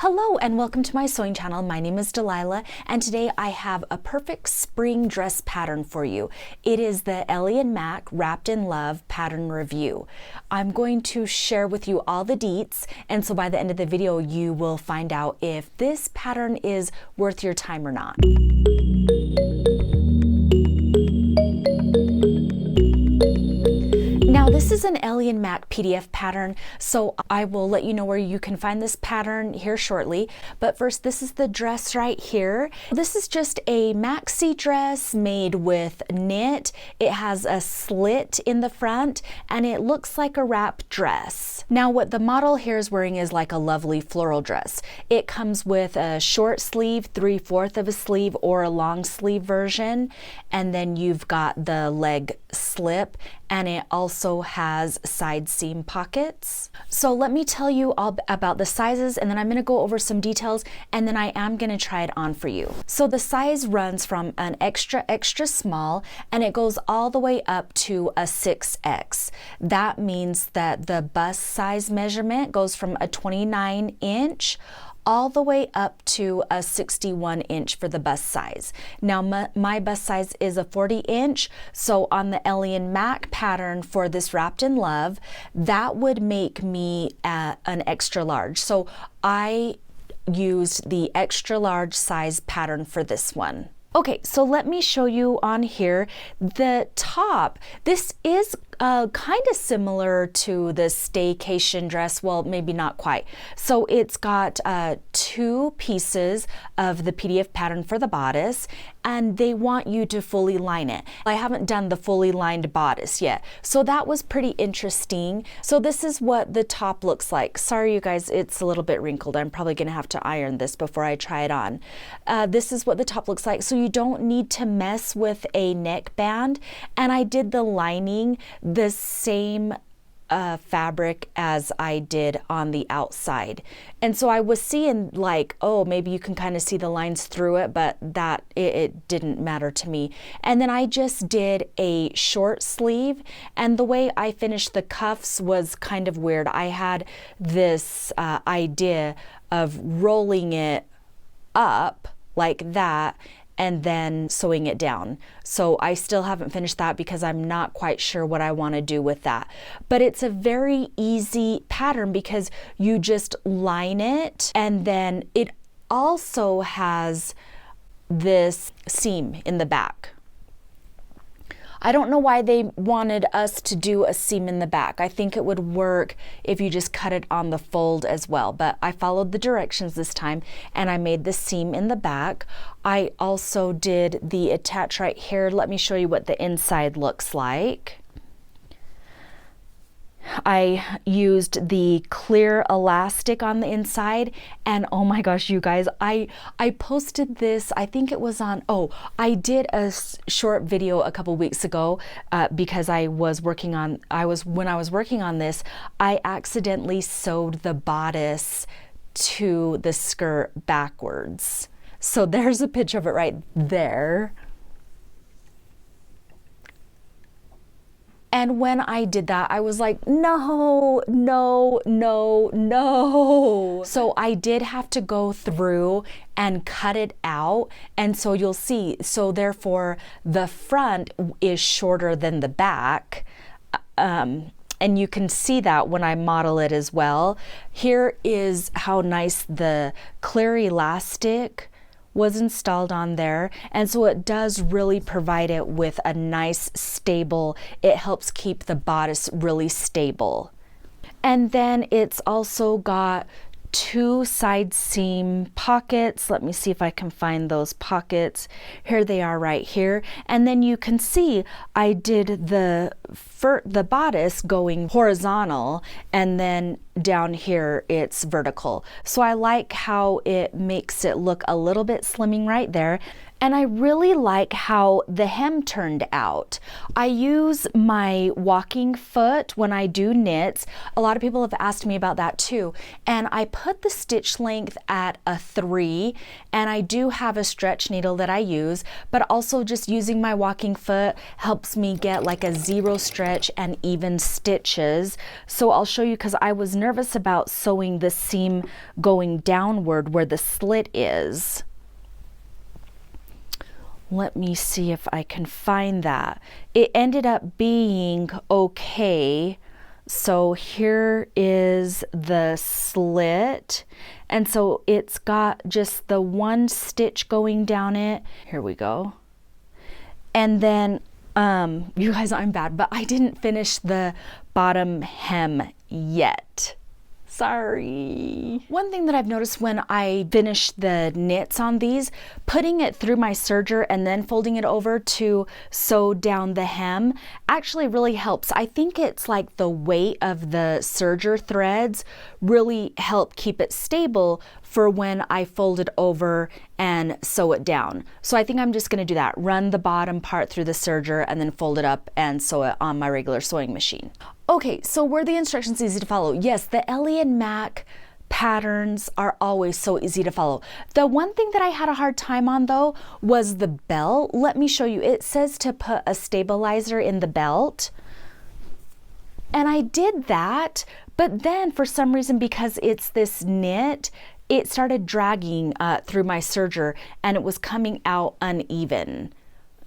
Hello and welcome to my sewing channel. My name is Delilah and today I have a perfect spring dress pattern for you. It is the Ellie and Mac Wrapped in Love pattern review. I'm going to share with you all the deets, and so by the end of the video you will find out if this pattern is worth your time or not. Now this is an Ellie and Mac PDF pattern, so I will let you know where you can find this pattern here shortly. But first, this is the dress right here. This is just a maxi dress made with knit. It has a slit in the front and it looks like a wrap dress. Now what the model here is wearing is like a lovely floral dress. It comes with a short sleeve, 3/4 of a sleeve, or a long sleeve version, and then you've got the leg slip, and it also has side seam pockets. So let me tell you all about the sizes, and then I'm going to go over some details, and then I am going to try it on for you. So the size runs from an extra small and it goes all the way up to a 6X. That means that the bust size measurement goes from a 29 inch all the way up to a 61 inch for the bust size. Now my bust size is a 40 inch, so on the Ellie and Mac pattern for this Wrapped in Love, that would make me an extra large. So I used the extra large size pattern for this one. Okay, so let me show you on here the top. This is kind of similar to the staycation dress. Well, maybe not quite. So it's got two pieces of the PDF pattern for the bodice, and they want you to fully line it. I haven't done the fully lined bodice yet, so that was pretty interesting. So this is what the top looks like. Sorry you guys, it's a little bit wrinkled. I'm probably gonna have to iron this before I try it on. This is what the top looks like. So you don't need to mess with a neckband, and I did the lining the same fabric as I did on the outside. And so I was seeing like, oh, maybe you can kind of see the lines through it, but that it didn't matter to me. And then I just did a short sleeve, and the way I finished the cuffs was kind of weird. I had this idea of rolling it up like that and then sewing it down. So I still haven't finished that because I'm not quite sure what I want to do with that. But it's a very easy pattern because you just line it, and then it also has this seam in the back. I don't know why they wanted us to do a seam in the back. I think it would work if you just cut it on the fold as well, but I followed the directions this time and I made the seam in the back. I also did the attach right here. Let me show you what the inside looks like. I used the clear elastic on the inside, and oh my gosh, you guys, I posted this, I think it was on, I did a short video a couple weeks ago because when I was working on this, I accidentally sewed the bodice to the skirt backwards. So there's a picture of it right there. And when I did that, I was like, no, no, no, no. So I did have to go through and cut it out. And so you'll see, so therefore the front is shorter than the back. And you can see that when I model it as well. Here is how nice the clear elastic was installed on there, and so it does really provide it with a nice stable, it helps keep the bodice really stable. And then it's also got two side seam pockets. Let me see if I can find those pockets. Here they are right here. And then you can see I did the bodice going horizontal, and then down here it's vertical. So I like how it makes it look a little bit slimming right there. And I really like how the hem turned out. I use my walking foot when I do knits. A lot of people have asked me about that too. And I put the stitch length at a 3, and I do have a stretch needle that I use, but also just using my walking foot helps me get like a 0 stretch and even stitches. So I'll show you, because I was nervous about sewing the seam going downward where the slit is. Let me see if I can find that. It ended up being okay. So here is the slit. And so it's got just the 1 stitch going down it. Here we go. And then, you guys, I'm bad, but I didn't finish the bottom hem yet. Sorry. One thing that I've noticed when I finish the knits on these, putting it through my serger and then folding it over to sew down the hem actually really helps. I think it's like the weight of the serger threads really help keep it stable for when I fold it over and sew it down. So I think I'm just gonna do that. Run the bottom part through the serger and then fold it up and sew it on my regular sewing machine. Okay, so were the instructions easy to follow? Yes, the Ellie and Mac patterns are always so easy to follow. The one thing that I had a hard time on though was the belt. Let me show you. It says to put a stabilizer in the belt. And I did that, but then for some reason, because it's this knit, it started dragging through my serger and it was coming out uneven.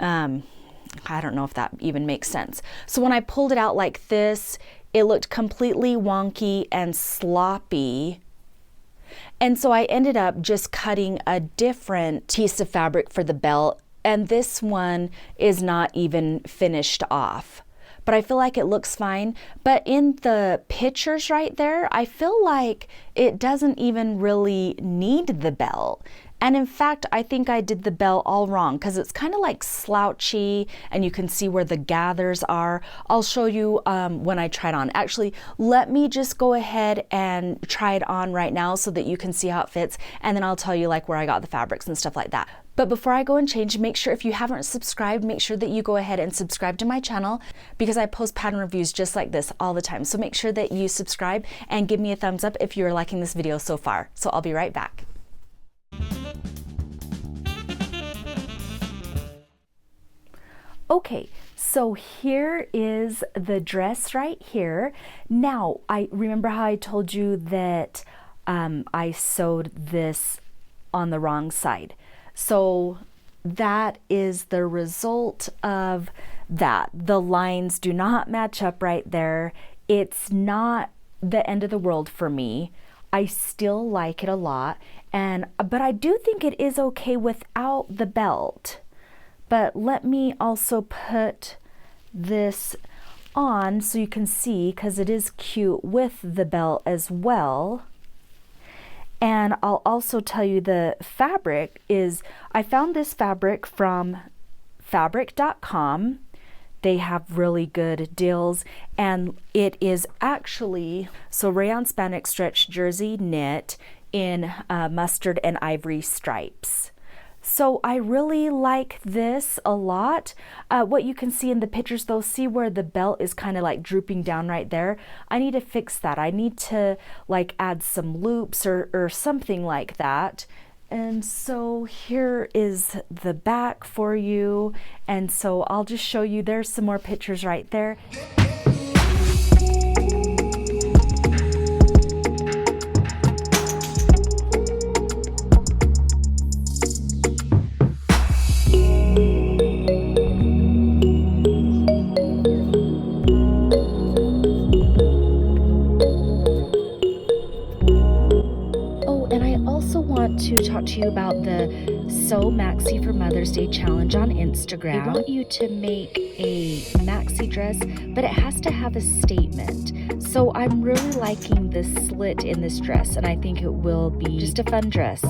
I don't know if that even makes sense. So when I pulled it out like this, it looked completely wonky and sloppy. And so I ended up just cutting a different piece of fabric for the belt. And this one is not even finished off. But I feel like it looks fine. But in the pictures right there, I feel like it doesn't even really need the belt. And in fact, I think I did the belt all wrong, because it's kind of like slouchy and you can see where the gathers are. I'll show you when I try it on. Actually, let me just go ahead and try it on right now so that you can see how it fits. And then I'll tell you like where I got the fabrics and stuff like that. But before I go and change, make sure if you haven't subscribed, make sure that you go ahead and subscribe to my channel, because I post pattern reviews just like this all the time. So make sure that you subscribe and give me a thumbs up if you're liking this video so far. So I'll be right back. Okay, so here is the dress right here. Now, I remember how I told you that I sewed this on the wrong side. So that is the result of that. The lines do not match up right there. It's not the end of the world for me. I still like it a lot, but I do think it is okay without the belt. But let me also put this on so you can see, because it is cute with the belt as well. And I'll also tell you the fabric is, I found this fabric from fabric.com. They have really good deals, and it is actually, so rayon spandex stretch jersey knit in mustard and ivory stripes. So I really like this a lot. What you can see in the pictures though, see where the belt is kind of like drooping down right there? I need to fix that. I need to like add some loops or something like that. And so here is the back for you. And so I'll just show you, there's some more pictures right there. To talk to you about the Sew Maxi for Mother's Day challenge on Instagram. I want you to make a maxi dress, but it has to have a statement. So I'm really liking the slit in this dress, and I think it will be just a fun dress.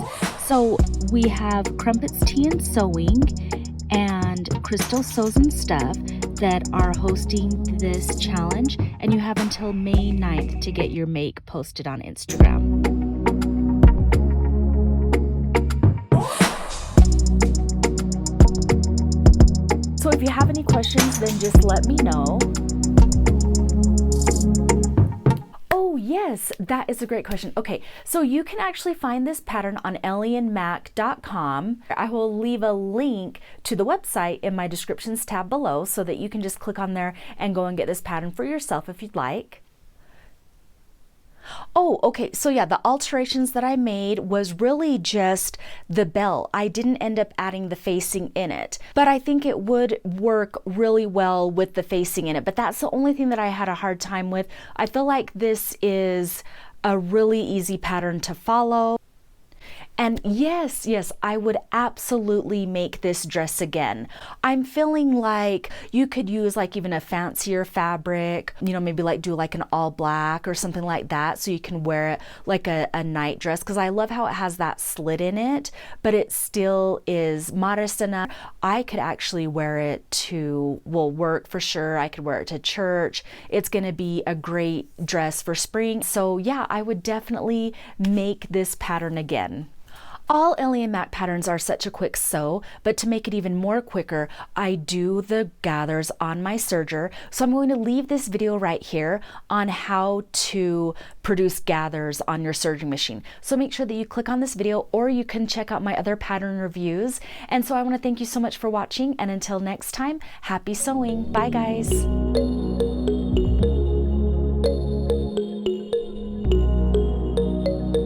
So we have Crumpets Tea and Sewing and Crystal Sews and Stuff that are hosting this challenge, and you have until May 9th to get your make posted on Instagram. questions, then just let me know. Oh yes, that is a great question. Okay, so you can actually find this pattern on ellieandmac.com. I will leave a link to the website in my descriptions tab below so that you can just click on there and go and get this pattern for yourself if you'd like. Oh, okay. So yeah, the alterations that I made was really just the belt. I didn't end up adding the facing in it, but I think it would work really well with the facing in it. But that's the only thing that I had a hard time with. I feel like this is a really easy pattern to follow. And yes, I would absolutely make this dress again. I'm feeling like you could use like even a fancier fabric, you know, maybe like do like an all black or something like that so you can wear it like a night dress, because I love how it has that slit in it, but it still is modest enough. I could actually wear it to, well, work for sure. I could wear it to church. It's going to be a great dress for spring. So yeah, I would definitely make this pattern again. All Ellie and Mac patterns are such a quick sew, but to make it even more quicker, I do the gathers on my serger. So I'm going to leave this video right here on how to produce gathers on your serging machine. So make sure that you click on this video, or you can check out my other pattern reviews. And so I want to thank you so much for watching, and until next time, happy sewing. Bye guys.